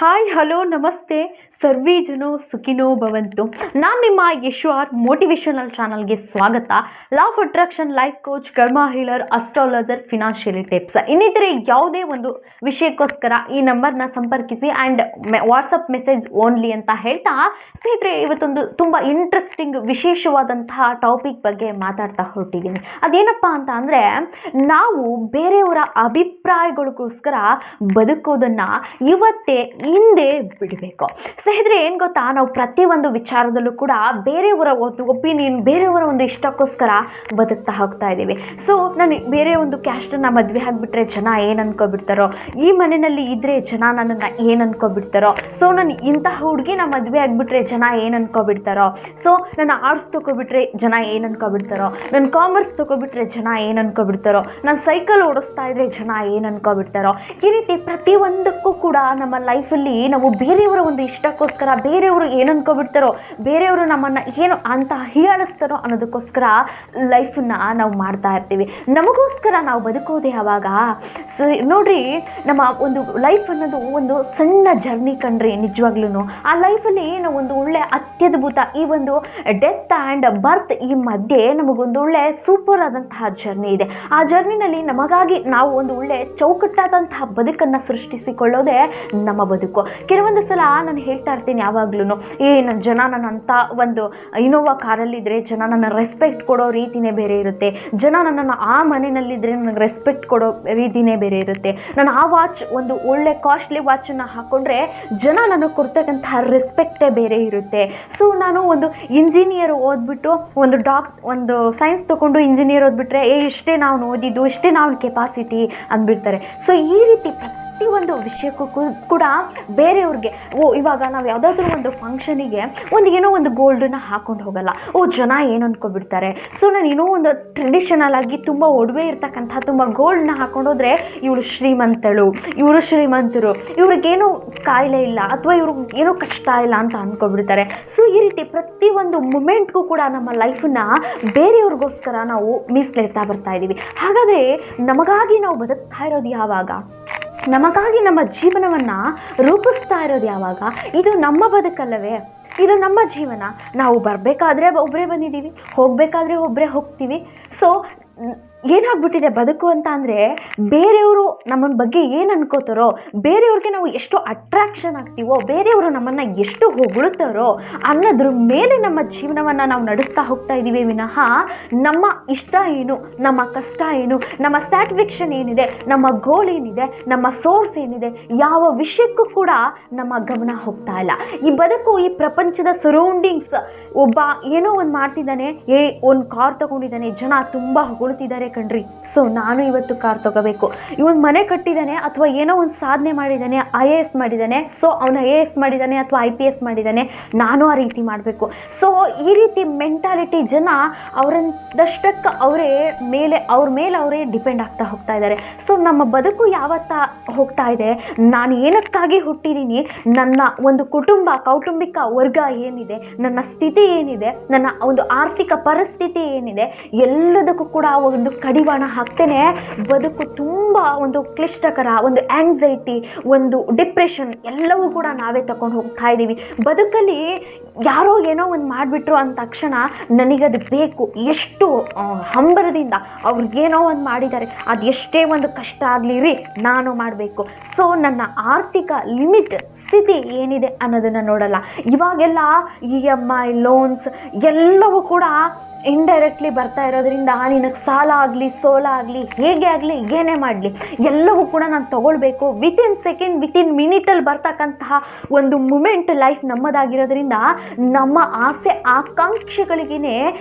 Hi hello ನಮಸ್ತೆ ಸರ್ವೇ ಜನೋ ಸುಖಿನೋ ಭವಂತು. ನಾನು ನಿಮ್ಮ ಯಶ್ವಾರ್ ಮೋಟಿವೇಶನಲ್ ಚಾನಲ್ಗೆ ಸ್ವಾಗತ. Law of attraction, life coach, ಕರ್ಮ ಹೀಲರ್, ಅಸ್ಟ್ರಾಲಜರ್, ಫಿನಾನ್ಷಿಯಲಿ ಟಿಪ್ಸ್ ಇನ್ನಿತರೆ ಯಾವುದೇ ಒಂದು ವಿಷಯಕ್ಕೋಸ್ಕರ ಈ ನಂಬರ್ನ ಸಂಪರ್ಕಿಸಿ ಆ್ಯಂಡ್ ವಾಟ್ಸಪ್ ಮೆಸೇಜ್ ಓನ್ಲಿ ಅಂತ ಹೇಳ್ತಾ, ಸ್ನೇಹಿತರೆ ಇವತ್ತೊಂದು ತುಂಬ ಇಂಟ್ರೆಸ್ಟಿಂಗ್ ವಿಶೇಷವಾದಂತಹ ಟಾಪಿಕ್ ಬಗ್ಗೆ ಮಾತಾಡ್ತಾ ಹೊರಟಿದ್ದೀನಿ. ಅದೇನಪ್ಪ ಅಂತ ಅಂದರೆ, ನಾವು ಬೇರೆಯವರ ಅಭಿಪ್ರಾಯಗಳಿಗೋಸ್ಕರ ಬದುಕೋದನ್ನು ಇವತ್ತೇ ಹಿಂದೆ ಬಿಡಬೇಕು. ಸ್ನೇಹಿತರೆ ಏನು ಗೊತ್ತಾ, ನಾವು ಪ್ರತಿಯೊಂದು ವಿಚಾರದಲ್ಲೂ ಕೂಡ ಬೇರೆಯವರ ಒಂದು ಒಪಿನಿಯನ್, ಬೇರೆಯವರ ಒಂದು ಇಷ್ಟಕ್ಕೋಸ್ಕರ ಬದುಕ್ತಾ ಹೋಗ್ತಾ ಇದ್ದೀವಿ. ಸೊ ನಾನು ಬೇರೆ ಒಂದು ಕ್ಯಾಸ್ಟನ್ನು ಮದುವೆ ಆಗಿಬಿಟ್ರೆ ಜನ ಏನು ಅನ್ಕೋಬಿಡ್ತಾರೋ, ಈ ಮನೆಯಲ್ಲಿ ಇದ್ದರೆ ಜನ ನನ್ನನ್ನು ಏನು ಅನ್ಕೋಬಿಡ್ತಾರೋ, ಸೊ ನಾನು ಇಂತಹ ಹುಡುಗಿನ ಮದುವೆ ಆಗಿಬಿಟ್ರೆ ಜನ ಏನು ಅನ್ಕೋಬಿಡ್ತಾರೋ, ಸೊ ನಾನು ಆರ್ಟ್ಸ್ ತೊಗೊಬಿಟ್ರೆ ಜನ ಏನು ಅನ್ಕೋಬಿಡ್ತಾರೋ, ನಾನು ಕಾಮರ್ಸ್ ತೊಗೊಬಿಟ್ರೆ ಜನ ಏನು ಅನ್ಕೋಬಿಡ್ತಾರೋ, ನಾನು ಸೈಕಲ್ ಓಡಿಸ್ತಾ ಇದ್ರೆ ಜನ ಏನು ಅನ್ಕೋಬಿಡ್ತಾರೋ. ಈ ರೀತಿ ಪ್ರತಿಯೊಂದಕ್ಕೂ ಕೂಡ ನಮ್ಮ ಲೈಫಲ್ಲಿ ನಾವು ಬೇರೆಯವರ ಒಂದು ಇಷ್ಟಕ್ಕೋಸ್ಕರ, ಬೇರೆಯವರು ಏನು ಅನ್ಕೋಬಿಡ್ತಾರೋ, ಬೇರೆಯವರು ನಮ್ಮನ್ನು ಏನು ಅಂತ ಹೀಯಾಳಿಸ್ತಾರೋ ಅನ್ನೋದಕ್ಕೋಸ್ಕರ ಲೈಫನ್ನ ನಾವು ಮಾಡ್ತಾ ಇರ್ತೀವಿ. ನಮಗೋಸ್ಕರ ನಾವು ಬದುಕೋದು ಯಾವಾಗ? ನೋಡ್ರಿ, ನಮ್ಮ ಒಂದು ಲೈಫ್ ಅನ್ನೋದು ಒಂದು ಸಣ್ಣ ಜರ್ನಿ ಕಣ್ರಿ. ನಿಜವಾಗ್ಲೂ ಆ ಲೈಫಲ್ಲಿ ನಾವು ಒಂದು ಒಳ್ಳೆ ಅತ್ಯದ್ಭುತ, ಈ ಒಂದು ಡೆತ್ ಆ್ಯಂಡ್ ಬರ್ತ್ ಈ ಮಧ್ಯೆ ನಮಗೊಂದು ಒಳ್ಳೆ ಸೂಪರ್ ಆದಂತಹ ಜರ್ನಿ ಇದೆ. ಆ ಜರ್ನಿನಲ್ಲಿ ನಮಗಾಗಿ ನಾವು ಒಂದು ಒಳ್ಳೆ ಚೌಕಟ್ಟಾದಂತಹ ಬದುಕನ್ನು ಸೃಷ್ಟಿಸಿಕೊಳ್ಳೋದೇ ನಮ್ಮ ಬದುಕು. ಕೆಲವೊಂದು ಸಲ ನಾನು ಹೇಳ್ತಾ ಇರ್ತೀನಿ ಯಾವಾಗ್ಲೂ, ನನ್ನ ಜನ ನನ್ನಂಥ ಒಂದು ಇನೋವಾ ಕಾರಲ್ಲಿದ್ದರೆ ಜನ ನನ್ನ ರೆಸ್ಪೆಕ್ಟ್ ಕೊಡೋ ರೀತಿಯೇ ಬೇರೆ ಇರುತ್ತೆ, ಜನ ನನ್ನನ್ನು ಆ ಮನೆಯಲ್ಲಿದ್ದರೆ ನನಗೆ ರೆಸ್ಪೆಕ್ಟ್ ಕೊಡೋ ರೀತಿಯೇ ಬೇರೆ ಇರುತ್ತೆ, ನಾನು ಆ ವಾಚ್ ಒಂದು ಒಳ್ಳೆ ಕಾಸ್ಟ್ಲಿ ವಾಚನ್ನು ಹಾಕ್ಕೊಂಡ್ರೆ ಜನ ನನಗೆ ಕೊಡ್ತಕ್ಕಂತಹ ರೆಸ್ಪೆಕ್ಟೇ ಬೇರೆ ಇರುತ್ತೆ. ಸೊ ನಾನು ಒಂದು ಇಂಜಿನಿಯರ್ ಓದ್ಬಿಟ್ಟು ಒಂದು ಸೈನ್ಸ್ ತೊಗೊಂಡು ಇಂಜಿನಿಯರ್ ಓದ್ಬಿಟ್ರೆ ಇಷ್ಟೇ ನಾವು ಓದಿದ್ದು, ಇಷ್ಟೇ ನಾವು ಕೆಪಾಸಿಟಿ ಅಂದ್ಬಿಡ್ತಾರೆ. ಸೊ ಈ ರೀತಿ ಒಂದು ವಿಷಯಕ್ಕೂ ಕೂಡ ಬೇರೆಯವ್ರಿಗೆ ಇವಾಗ ನಾವು ಯಾವುದಾದ್ರೂ ಒಂದು ಫಂಕ್ಷನಿಗೆ ಏನೋ ಒಂದು ಗೋಲ್ಡನ್ನ ಹಾಕೊಂಡು ಹೋಗಲ್ಲ, ಜನ ಏನು ಅನ್ಕೊಬಿಡ್ತಾರೆ. ಸೊ ನಾನು ಏನೋ ಒಂದು ಟ್ರೆಡಿಷನಲ್ ಆಗಿ ತುಂಬ ಒಡವೆ ಇರ್ತಕ್ಕಂಥ ತುಂಬ ಗೋಲ್ಡ್ನ ಹಾಕೊಂಡೋದ್ರೆ ಇವಳು ಶ್ರೀಮಂತಳು, ಇವರು ಶ್ರೀಮಂತರು, ಇವ್ರಿಗೇನೋ ಕಾಯಿಲೆ ಇಲ್ಲ ಅಥವಾ ಇವ್ರಿಗೆ ಏನೋ ಕಷ್ಟ ಇಲ್ಲ ಅಂತ ಅಂದ್ಕೊಬಿಡ್ತಾರೆ. ಸೊ ಈ ರೀತಿ ಪ್ರತಿಯೊಂದು ಮೂಮೆಂಟ್ಗೂ ಕೂಡ ನಮ್ಮ ಲೈಫನ್ನ ಬೇರೆಯವ್ರಿಗೋಸ್ಕರ ನಾವು ಮೀಸಲಿಡ್ತಾ ಬರ್ತಾ ಇದ್ದೀವಿ. ಹಾಗಾದರೆ ನಮಗಾಗಿ ನಾವು ಬದುಕ್ತಾ ಇರೋದು ಯಾವಾಗ? ನಮಗಾಗಿ ನಮ್ಮ ಜೀವನವನ್ನು ರೂಪಿಸ್ತಾ ಇರೋದು ಯಾವಾಗ? ಇದು ನಮ್ಮ ಬದುಕಲ್ಲವೇ? ಇದು ನಮ್ಮ ಜೀವನ. ನಾವು ಬರಬೇಕಾದ್ರೆ ಒಬ್ಬರೇ ಬಂದಿದ್ದೀವಿ, ಹೋಗಬೇಕಾದ್ರೆ ಒಬ್ಬರೇ ಹೋಗ್ತೀವಿ. ಸೊ ಏನಾಗ್ಬಿಟ್ಟಿದೆ ಬದುಕು ಅಂತ ಅಂದರೆ, ಬೇರೆಯವರು ನಮ್ಮ ಬಗ್ಗೆ ಏನು ಅನ್ಕೋತಾರೋ, ಬೇರೆಯವ್ರಿಗೆ ನಾವು ಎಷ್ಟು ಅಟ್ರಾಕ್ಷನ್ ಆಗ್ತೀವೋ, ಬೇರೆಯವರು ನಮ್ಮನ್ನು ಎಷ್ಟು ಹೊಗಳುತ್ತಾರೋ ಅನ್ನೋದ್ರ ಮೇಲೆ ನಮ್ಮ ಜೀವನವನ್ನು ನಾವು ನಡೆಸ್ತಾ ಹೋಗ್ತಾ ಇದ್ದೀವಿ ವಿನಃ ನಮ್ಮ ಇಷ್ಟ ಏನು, ನಮ್ಮ ಕಷ್ಟ ಏನು, ನಮ್ಮ ಸ್ಯಾಟಿಸ್ಫ್ಯಾಕ್ಷನ್ ಏನಿದೆ, ನಮ್ಮ ಗೋಲ್ ಏನಿದೆ, ನಮ್ಮ ಸೋರ್ಸ್ ಏನಿದೆ, ಯಾವ ವಿಷಯಕ್ಕೂ ಕೂಡ ನಮ್ಮ ಗಮನ ಹೋಗ್ತಾ ಇಲ್ಲ. ಈ ಬದುಕು, ಈ ಪ್ರಪಂಚದ ಸರೌಂಡಿಂಗ್ಸ್, ಒಬ್ಬ ಏನೋ ಒಂದು ಮಾಡ್ತಿದ್ದಾನೆ, ಒಂದು ಕಾರ್ ತಗೊಂಡಿದ್ದಾನೆ, ಜನ ತುಂಬ ಹೊಗಳ್ತಿದ್ದಾರೆ ಕಣ್ರಿ, ಸೊ ನಾನು ಇವತ್ತು ಕಾರ್ ತಗೋಬೇಕು. ಇವನು ಮನೆ ಕಟ್ಟಿದ್ದಾನೆ ಅಥವಾ ಏನೋ ಒಂದು ಸಾಧನೆ ಮಾಡಿದ್ದಾನೆ, IAS ಮಾಡಿದ್ದಾನೆ, ಸೊ ಅವನು IAS ಮಾಡಿದ್ದಾನೆ ಅಥವಾ IPS ಮಾಡಿದ್ದಾನೆ, ನಾನು ಆ ರೀತಿ ಮಾಡಬೇಕು. ಸೊ ಈ ರೀತಿ ಮೆಂಟಾಲಿಟಿ ಜನ ಅವರದಷ್ಟಕ್ಕೆ ಅವ್ರ ಮೇಲೆ ಅವರೇ ಡಿಪೆಂಡ್ ಆಗ್ತಾ ಹೋಗ್ತಾ ಇದ್ದಾರೆ. ಸೊ ನಮ್ಮ ಬದುಕು ಯಾವತ್ತ ಹೋಗ್ತಾ ಇದೆ, ನಾನು ಏನಕ್ಕಾಗಿ ಹುಟ್ಟಿದ್ದೀನಿ, ನನ್ನ ಒಂದು ಕೌಟುಂಬಿಕ ವರ್ಗ ಏನಿದೆ, ನನ್ನ ಸ್ಥಿತಿ ಏನಿದೆ, ನನ್ನ ಒಂದು ಆರ್ಥಿಕ ಪರಿಸ್ಥಿತಿ ಏನಿದೆ, ಎಲ್ಲದಕ್ಕೂ ಕೂಡ ಒಂದು ಕಡಿವಾಣ ಹಾಕ್ತೇನೆ ಬದುಕು ತುಂಬ ಒಂದು ಕ್ಲಿಷ್ಟಕರ, ಒಂದು ಆಂಗ್ಸೈಟಿ, ಒಂದು ಡಿಪ್ರೆಷನ್ ಎಲ್ಲವೂ ಕೂಡ ನಾವೇ ತಗೊಂಡು ಹೋಗ್ತಾ ಇದ್ದೀವಿ. ಬದುಕಲ್ಲಿ ಯಾರೋ ಏನೋ ಒಂದು ಮಾಡಿಬಿಟ್ರು ಅಂದ ತಕ್ಷಣ ನನಗದು ಬೇಕು, ಎಷ್ಟು ಹಂಬರದಿಂದ ಅವ್ರಿಗೇನೋ ಒಂದು ಮಾಡಿದ್ದಾರೆ, ಅದು ಎಷ್ಟೇ ಒಂದು ಕಷ್ಟ ಆಗಲಿ ರೀ ನಾನು ಮಾಡಬೇಕು. ಸೊ ನನ್ನ ಆರ್ಥಿಕ ಲಿಮಿಟ್ ಸ್ಥಿತಿ ಏನಿದೆ ಅನ್ನೋದನ್ನು ನೋಡಲ್ಲ. ಇವಾಗೆಲ್ಲ EMI ಲೋನ್ಸ್ ಎಲ್ಲವೂ ಕೂಡ ಇಂಡೈರೆಕ್ಟ್ಲಿ ಬರ್ತಾ ಇರೋದ್ರಿಂದ ನಿನಗೆ ಸಾಲ ಆಗಲಿ ಸೋಲ ಆಗಲಿ ಹೇಗೆ ಆಗಲಿ ಏನೇ ಮಾಡಲಿ ಎಲ್ಲವೂ ಕೂಡ ನಾನು ತೊಗೊಳ್ಬೇಕು, ವಿತಿನ್ ಸೆಕೆಂಡ್ ವಿತಿನ್ ಮಿನಿಟಲ್ಲಿ ಬರ್ತಕ್ಕಂತಹ ಒಂದು ಮೂಮೆಂಟ್ ಲೈಫ್ ನಮ್ಮದಾಗಿರೋದ್ರಿಂದ ನಮ್ಮ ಆಸೆ ಆಕಾಂಕ್ಷೆಗಳಿಗೇ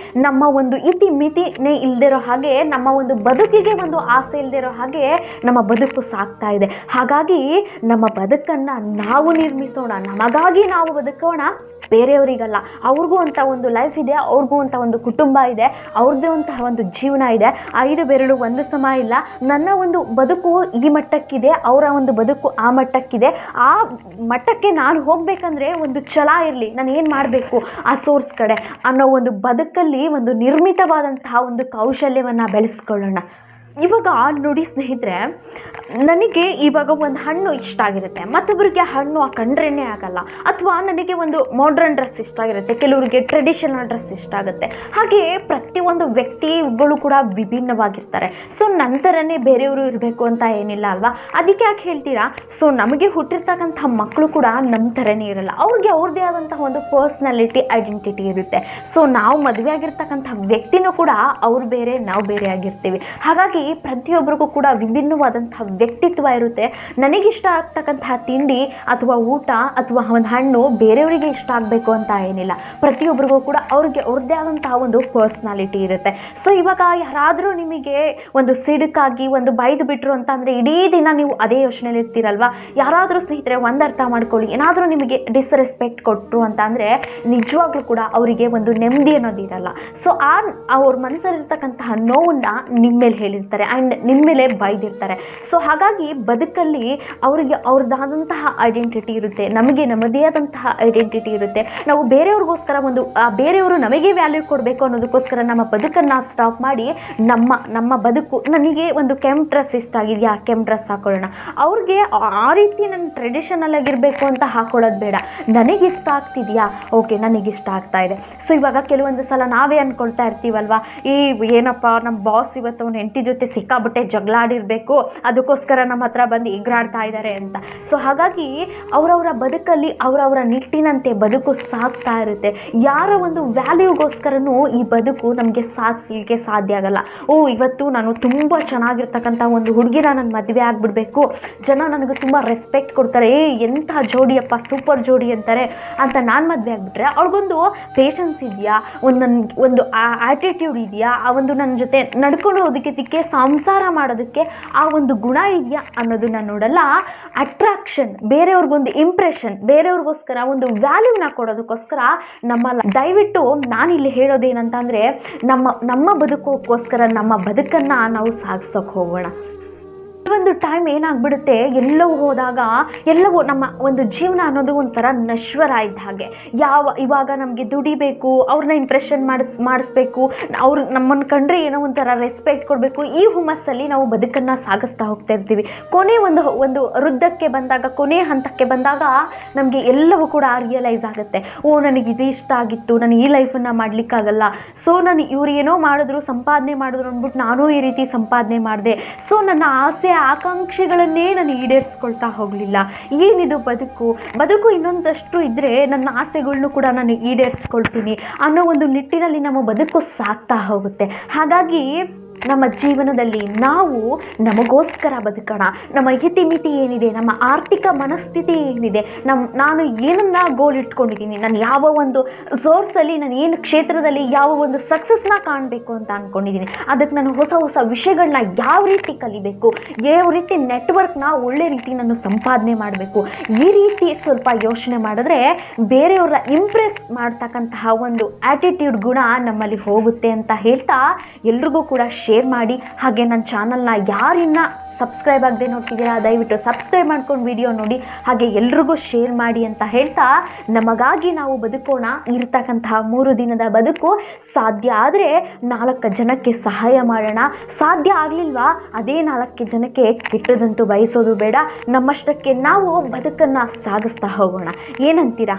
ನಮ್ಮ ಒಂದು ಇತಿ ಮಿತಿನೇ ಇಲ್ಲದಿರೋ ಹಾಗೆ, ನಮ್ಮ ಒಂದು ಬದುಕಿಗೆ ಒಂದು ಆಸೆ ಇಲ್ಲದಿರೋ ಹಾಗೆ ನಮ್ಮ ಬದುಕು ಸಾಗ್ತಾ ಇದೆ. ಹಾಗಾಗಿ ನಮ್ಮ ಬದುಕನ್ನು ನಾವು ನಿರ್ಮಿಸೋಣ, ನಮಗಾಗಿ ನಾವು ಬದುಕೋಣ, ಬೇರೆಯವರಿಗಲ್ಲ. ಅವ್ರಿಗೂ ಅಂತ ಒಂದು ಲೈಫ್ ಇದೆ, ಅವ್ರಿಗೂ ಅಂತ ಒಂದು ಕುಟುಂಬ ಇದೆ, ಅವ್ರದ್ದೇ ಅಂತಹ ಒಂದು ಜೀವನ ಇದೆ. 5 ಬೆರಳು ಒಂದು ಸಮ ಇಲ್ಲ. ನನ್ನ ಒಂದು ಬದುಕು ಈ ಮಟ್ಟಕ್ಕಿದೆ, ಅವರ ಒಂದು ಬದುಕು ಆ ಮಟ್ಟಕ್ಕಿದೆ. ಆ ಮಟ್ಟಕ್ಕೆ ನಾನು ಹೋಗಬೇಕಂದ್ರೆ ಒಂದು ಛಲ ಇರಲಿ, ನಾನು ಏನು ಮಾಡಬೇಕು ಆ ಸೋರ್ಸ್ ಕಡೆ ಅನ್ನೋ ಒಂದು ಬದುಕಲ್ಲಿ ಒಂದು ನಿರ್ಮಿತವಾದಂತಹ ಒಂದು ಕೌಶಲ್ಯವನ್ನು ಬೆಳೆಸ್ಕೊಳ್ಳೋಣ. ಇವಾಗ ನೋಡಿ ಸ್ನೇಹಿತರೆ, ನನಗೆ ಇವಾಗ ಒಂದು ಹಣ್ಣು ಇಷ್ಟ ಆಗಿರುತ್ತೆ, ಮತ್ತೊಬ್ಬರಿಗೆ ಹಣ್ಣು ಕಂಡ್ರೇ ಆಗಲ್ಲ. ಅಥವಾ ನನಗೆ ಒಂದು ಮಾಡ್ರನ್ ಡ್ರೆಸ್ ಇಷ್ಟ ಆಗಿರುತ್ತೆ, ಕೆಲವರಿಗೆ ಟ್ರೆಡಿಷನಲ್ ಡ್ರೆಸ್ ಇಷ್ಟ ಆಗುತ್ತೆ. ಹಾಗೆ ಪ್ರತಿಯೊಂದು ವ್ಯಕ್ತಿಗಳು ಕೂಡ ವಿಭಿನ್ನವಾಗಿರ್ತಾರೆ. ಸೊ ನಂತರನೇ ಬೇರೆಯವರು ಇರಬೇಕು ಅಂತ ಏನಿಲ್ಲ ಅಲ್ವಾ? ಅದಕ್ಕೆ ಯಾಕೆ ಹೇಳ್ತೀರಾ? ಸೊ ನಮಗೆ ಹುಟ್ಟಿರ್ತಕ್ಕಂಥ ಮಕ್ಕಳು ಕೂಡ ನಮ್ಮ ಥರನೇ ಇರಲ್ಲ, ಅವ್ರಿಗೆ ಅವ್ರದ್ದೇ ಆದಂತಹ ಒಂದು ಪರ್ಸ್ನಾಲಿಟಿ, ಐಡೆಂಟಿಟಿ ಇರುತ್ತೆ. ಸೊ ನಾವು ಮದುವೆ ಆಗಿರ್ತಕ್ಕಂಥ ವ್ಯಕ್ತಿನೂ ಕೂಡ ಅವ್ರು ಬೇರೆ, ನಾವು ಬೇರೆ ಆಗಿರ್ತೀವಿ. ಹಾಗಾಗಿ ಪ್ರತಿಯೊಬ್ಬರಿಗೂ ಕೂಡ ವಿಭಿನ್ನವಾದಂತಹ ವ್ಯಕ್ತಿತ್ವ ಇರುತ್ತೆ. ನನಗಿಷ್ಟ ಆಗ್ತಕ್ಕಂತಹ ತಿಂಡಿ ಅಥವಾ ಊಟ ಅಥವಾ ಒಂದು ಹಣ್ಣು ಬೇರೆಯವರಿಗೆ ಇಷ್ಟ ಆಗಬೇಕು ಅಂತ ಏನಿಲ್ಲ. ಪ್ರತಿಯೊಬ್ಬರಿಗೂ ಕೂಡ ಅವ್ರಿಗೆ ಅವ್ರದ್ದೇ ಆದಂತಹ ಒಂದು ಪರ್ಸ್ನಾಲಿಟಿ ಇರುತ್ತೆ. ಸೊ ಇವಾಗ ಯಾರಾದರೂ ನಿಮಗೆ ಒಂದು ಸಿಡುಕಾಗಿ ಒಂದು ಬೈದು ಬಿಟ್ಟರು ಅಂತ ಅಂದರೆ ಇಡೀ ದಿನ ನೀವು ಅದೇ ಯೋಚನೆಯಲ್ಲಿ ಇರ್ತೀರಲ್ವಾ? ಯಾರಾದರೂ ಸ್ನೇಹಿತರೆ ಒಂದು ಅರ್ಥ ಮಾಡ್ಕೊಳ್ಳಿ, ಏನಾದರೂ ನಿಮಗೆ ಡಿಸ್ರೆಸ್ಪೆಕ್ಟ್ ಕೊಟ್ಟರು ಅಂತ ಅಂದರೆ ನಿಜವಾಗ್ಲೂ ಕೂಡ ಅವರಿಗೆ ಒಂದು ನೆಮ್ಮದಿ ಅನ್ನೋದು ಇರಲ್ಲ. ಸೊ ಅವ್ರ ಮನಸ್ಸಲ್ಲಿರ್ತಕ್ಕಂತಹ ನೋವನ್ನ ನಿಮ್ಮ ಮೇಲೆ ಹೇಳಿರ್ತಾರೆ ಆ್ಯಂಡ್ ನಿಮ್ಮ ಮೇಲೆ ಬೈದಿರ್ತಾರೆ. ಸೊ ಹಾಗಾಗಿ ಬದುಕಲ್ಲಿ ಅವರಿಗೆ ಅವ್ರದ್ದಾದಂತಹ ಐಡೆಂಟಿಟಿ ಇರುತ್ತೆ, ನಮಗೆ ನಮ್ಮದೇ ಆದಂತಹ ಐಡೆಂಟಿಟಿ ಇರುತ್ತೆ. ನಾವು ಬೇರೆಯವ್ರಿಗೋಸ್ಕರ ಬೇರೆಯವರು ನಮಗೆ ವ್ಯಾಲ್ಯೂ ಕೊಡಬೇಕು ಅನ್ನೋದಕ್ಕೋಸ್ಕರ ನಮ್ಮ ಬದುಕನ್ನು ಸ್ಟಾಪ್ ಮಾಡಿ ನಮ್ಮ ಬದುಕು, ನನಗೆ ಒಂದು ಕೆಂಪು ಡ್ರೆಸ್ ಇಷ್ಟ ಆಗಿದೆಯಾ, ಕೆಂಪು ಡ್ರೆಸ್ ಹಾಕೊಳ್ಳೋಣ. ಅವ್ರಿಗೆ ಆ ರೀತಿ ನನ್ನ ಟ್ರೆಡಿಷನಲ್ ಆಗಿರಬೇಕು ಅಂತ ಹಾಕೊಳ್ಳೋದು ಬೇಡ. ನನಗಿಷ್ಟ ಆಗ್ತಿದೆಯಾ, ಓಕೆ ನನಗಿಷ್ಟ ಆಗ್ತಾ ಇದೆ. ಸೊ ಇವಾಗ ಕೆಲವೊಂದು ಸಲ ನಾವೇ ಅಂದ್ಕೊಳ್ತಾ ಇರ್ತೀವಲ್ವಾ, ಏನಪ್ಪ ನಮ್ಮ ಬಾಸ್ ಇವತ್ತು ಅವ್ನ ಹೆಂಡತಿ ಜೊತೆ ಸಿಕ್ಕಾಬಿಟ್ಟೆ ಜಗಳ ಆಡಿರಬೇಕು, ಅದಕ್ಕೋಸ್ಕರ ನಮ್ಮ ಹತ್ರ ಬಂದು ಎಗರಾಡ್ತಾ ಇದ್ದಾರೆ ಅಂತ. ಸೊ ಹಾಗಾಗಿ ಅವರವರ ಬದುಕಲ್ಲಿ ಅವರವರ ನಿಟ್ಟಿನಂತೆ ಬದುಕು ಸಾಗ್ತಾ ಇರುತ್ತೆ. ಯಾರ ಒಂದು ವ್ಯಾಲ್ಯೂಗೋಸ್ಕರನೂ ಈ ಬದುಕು ನಮಗೆ ಸಾಗಿಸಲಿಕ್ಕೆ ಸಾಧ್ಯ ಆಗಲ್ಲ. ಇವತ್ತು ನಾನು ತುಂಬ ಚೆನ್ನಾಗಿರ್ತಕ್ಕಂಥ ಒಂದು ಹುಡುಗಿನ ನನ್ನ ಮದುವೆ ಆಗಿಬಿಡ್ಬೇಕು, ಜನ ನನಗೆ ತುಂಬ ರೆಸ್ಪೆಕ್ಟ್ ಕೊಡ್ತಾರೆ, ಎಂಥ ಜೋಡಿಯಪ್ಪ, ಸೂಪರ್ ಜೋಡಿ ಅಂತಾರೆ ಅಂತ ನಾನು ಮದುವೆ ಆಗಿಬಿಟ್ರೆ ಅವ್ಳಿಗೊಂದು ಪೇಷನ್ಸ್ ಇದೆಯಾ, ಒಂದು ಆಟಿಟ್ಯೂಡ್ ಇದೆಯಾ, ಆ ಒಂದು ನನ್ನ ಜೊತೆ ನಡ್ಕೊಂಡು ಹೋಗೋದಕ್ಕೆ, ಸಂಸಾರ ಮಾಡೋದಕ್ಕೆ ಆ ಒಂದು ಗುಣ ಇದೆಯಾ ಅನ್ನೋದನ್ನ ನೋಡಲ್ಲ. ಅಟ್ರಾಕ್ಷನ್, ಬೇರೆಯವ್ರಿಗೊಂದು ಇಂಪ್ರೆಷನ್, ಬೇರೆಯವ್ರಿಗೋಸ್ಕರ ಒಂದು ವ್ಯಾಲ್ಯೂನ ಕೊಡೋದಕ್ಕೋಸ್ಕರ ದಯವಿಟ್ಟು ನಾನಿಲ್ಲಿ ಹೇಳೋದೇನಂತ ಅಂದರೆ ನಮ್ಮ ಬದುಕೋಕ್ಕೋಸ್ಕರ ನಮ್ಮ ಬದುಕನ್ನು ನಾವು ಸಾಗಿಸೋಕೆ ಹೋಗೋಣ. ಒಂದು ಟೈಮ್ ಏನಾಗ್ಬಿಡುತ್ತೆ, ಎಲ್ಲವೂ ಹೋದಾಗ ಎಲ್ಲವೂ ನಮ್ಮ ಒಂದು ಜೀವನ ಅನ್ನೋದು ಒಂಥರ ನಶ್ವರ ಇದ್ದ ಹಾಗೆ. ಇವಾಗ ನಮಗೆ ದುಡಿಬೇಕು, ಅವ್ರನ್ನ ಇಂಪ್ರೆಷನ್ ಮಾಡಿಸ್ಬೇಕು, ಅವ್ರು ನಮ್ಮನ್ನು ಕಂಡ್ರೆ ಏನೋ ಒಂಥರ ರೆಸ್ಪೆಕ್ಟ್ ಕೊಡಬೇಕು, ಈ ಹುಮ್ಮಸ್ಸಲ್ಲಿ ನಾವು ಬದುಕನ್ನು ಸಾಗಿಸ್ತಾ ಹೋಗ್ತಾ ಇರ್ತೀವಿ. ಕೊನೆ ಒಂದು ವೃದ್ಧಕ್ಕೆ ಬಂದಾಗ, ಕೊನೆ ಹಂತಕ್ಕೆ ಬಂದಾಗ ನಮಗೆ ಎಲ್ಲವೂ ಕೂಡ ರಿಯಲೈಸ್ ಆಗುತ್ತೆ. ನನಗೆ ಇದು ಇಷ್ಟ ಆಗಿತ್ತು, ನಾನು ಈ ಲೈಫನ್ನು ಮಾಡಲಿಕ್ಕಾಗಲ್ಲ. ಸೊ ನಾನು ಇವ್ರು ಏನೋ ಮಾಡಿದ್ರು, ಸಂಪಾದನೆ ಮಾಡಿದ್ರು ಅಂದ್ಬಿಟ್ಟು ನಾನು ಈ ರೀತಿ ಸಂಪಾದನೆ ಮಾಡಿದೆ. ಸೊ ನನ್ನ ಆಸೆ ಆಕಾಂಕ್ಷೆಗಳನ್ನೇ ನಾನು ಈಡೇರಿಸ್ಕೊಳ್ತಾ ಹೋಗಲಿಲ್ಲ. ಏನಿದು ಬದುಕು ಇನ್ನೊಂದಷ್ಟು ಇದ್ದರೆ ನನ್ನ ಆಸೆಗಳನ್ನೂ ಕೂಡ ನಾನು ಈಡೇರಿಸ್ಕೊಳ್ತೀನಿ ಅನ್ನೋ ಒಂದು ನಿಟ್ಟಿನಲ್ಲಿ ನಮ್ಮ ಬದುಕು ಸಾಗ್ತಾ ಹೋಗುತ್ತೆ. ಹಾಗಾಗಿ ನಮ್ಮ ಜೀವನದಲ್ಲಿ ನಾವು ನಮಗೋಸ್ಕರ ಬದುಕೋಣ. ನಮ್ಮ ಇತಿಮಿತಿ ಏನಿದೆ, ನಮ್ಮ ಆರ್ಥಿಕ ಮನಸ್ಥಿತಿ ಏನಿದೆ, ನಾನು ಏನನ್ನ ಗೋಲ್ ಇಟ್ಕೊಂಡಿದ್ದೀನಿ, ನಾನು ಯಾವ ಒಂದು ಸೋರ್ಸಲ್ಲಿ, ನಾನು ಏನು ಕ್ಷೇತ್ರದಲ್ಲಿ ಯಾವ ಒಂದು ಸಕ್ಸಸ್ನ ಕಾಣಬೇಕು ಅಂತ ಅಂದ್ಕೊಂಡಿದ್ದೀನಿ, ಅದಕ್ಕೆ ನಾನು ಹೊಸ ವಿಷಯಗಳನ್ನ ಯಾವ ರೀತಿ ಕಲಿಬೇಕು, ಯಾವ ರೀತಿ ನೆಟ್ವರ್ಕ್ನ ಒಳ್ಳೆ ರೀತಿ ನಾನು ಸಂಪಾದನೆ ಮಾಡಬೇಕು, ಈ ರೀತಿ ಸ್ವಲ್ಪ ಯೋಚನೆ ಮಾಡಿದ್ರೆ ಬೇರೆಯವರ ಇಂಪ್ರೆಸ್ ಮಾಡ್ತಕ್ಕಂತಹ ಒಂದು ಆ್ಯಟಿಟ್ಯೂಡ್ ಗುಣ ನಮ್ಮಲ್ಲಿ ಹೋಗುತ್ತೆ ಅಂತ ಹೇಳ್ತಾ ಎಲ್ರಿಗೂ ಕೂಡ ಶೇರ್ ಮಾಡಿ. ಹಾಗೆ ನನ್ನ ಚಾನಲ್ನ ಯಾರಿನ್ನ ಸಬ್ಸ್ಕ್ರೈಬ್ ಆಗದೆ ನೋಡ್ತಿದ್ದೀರಾ ದಯವಿಟ್ಟು ಸಬ್ಸ್ಕ್ರೈಬ್ ಮಾಡ್ಕೊಂಡು ವಿಡಿಯೋ ನೋಡಿ, ಹಾಗೆ ಎಲ್ರಿಗೂ ಶೇರ್ ಮಾಡಿ ಅಂತ ಹೇಳ್ತಾ, ನಮಗಾಗಿ ನಾವು ಬದುಕೋಣ. ಇರ್ತಕ್ಕಂತಹ 3 ದಿನದ ಬದುಕು ಸಾಧ್ಯ ಆದರೆ 4 ಜನಕ್ಕೆ ಸಹಾಯ ಮಾಡೋಣ. ಸಾಧ್ಯ ಆಗಲಿಲ್ವಾ, ಅದೇ 4 ಜನಕ್ಕೆ ಕೆಟ್ಟದಂತೂ ಬಯಸೋದು ಬೇಡ. ನಮ್ಮಷ್ಟಕ್ಕೆ ನಾವು ಬದುಕನ್ನು ಸಾಗಿಸ್ತಾ ಹೋಗೋಣ. ಏನಂತೀರಾ?